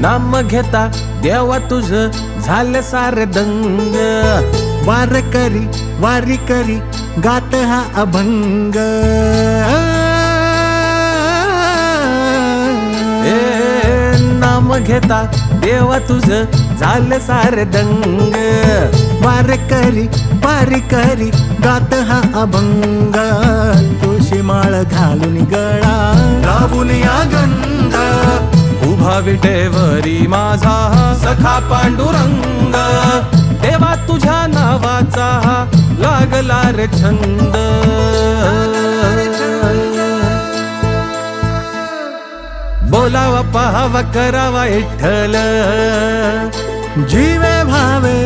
नाम घेता देवा तुझ झाले सारे दंग, वारी करी गात हा अभंग। नाम घेता देवा तुझ झाले सारे दंग, वारी करी गात हा अभंग। तुळशी माळ घालून गळा लावून या गंध, उभा विटेवरी माझा सखा पांडुरंग। देवा तुझ्या नावाचा लागला रे छंद, बोलावा पाहावा करावा विठ्ठल, जीवे भावे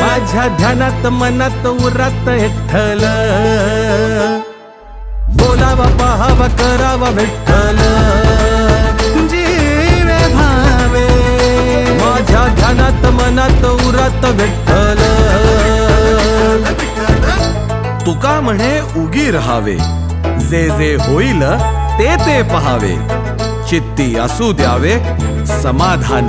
माझ्या ध्यानात मनात उरात विठ्ठल। बोलावा पाहावा करावा विठ्ठल, जीवे भावे माझ्या ध्यानात मनात उरात विठ्ठल। तुका म्हणे उगी रहावे, जे जे होईल ते ते पहावे, चित्ती असू द्यावे समाधान।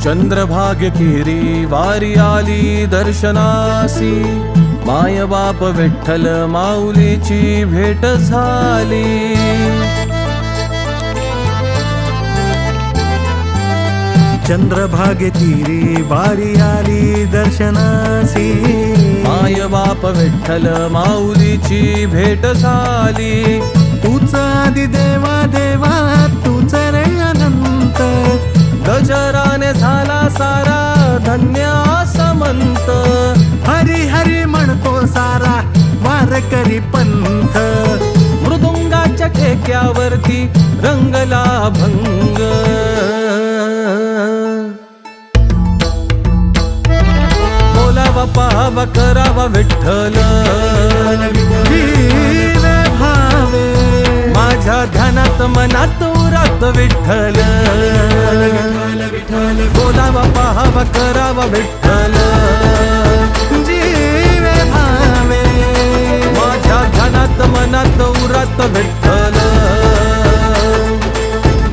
चंद्रभाग्य किरी वारी आली दर्शनासी, माय बाप विठ्ठल माऊलीची भेट झाली। चंद्रभागे तीरी वारी आली दर्शनासी, माय बाप विठ्ठल माऊलीची भेट झाली। तूच आदि देवा देवा तूच रे अनंत, गजराने झाला सारा धन्य समंत। हरी हरी म्हणतो सारा वारकरी पंथ, मृदुंगाच्या ठेक्यावरती रंगला भंग। बोलावा पाहावा करावा विठ्ठल, जीवे भावे माझ्या ध्यानात मनात उरात विठ्ठल। बोलावा पाहावा करावा विठ्ठल, जीवे भावे माझ्या ध्यानात मनात उरात विठ्ठल।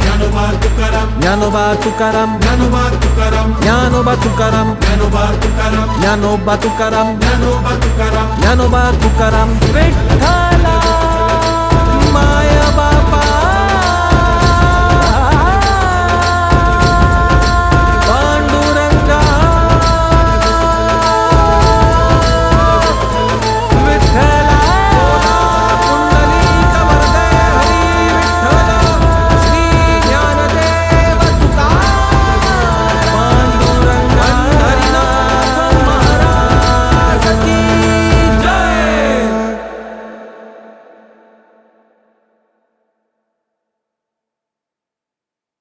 ज्ञानोबा तुकाराम, ज्ञानोबा तुकाराम, ज्ञानोबा तुकाराम, ज्ञानोबा तुकाराम, ज्ञानोबा तुकाराम, ज्ञानोबा तुकाराम, ज्ञानोबा तुकाराम विठ्ठल।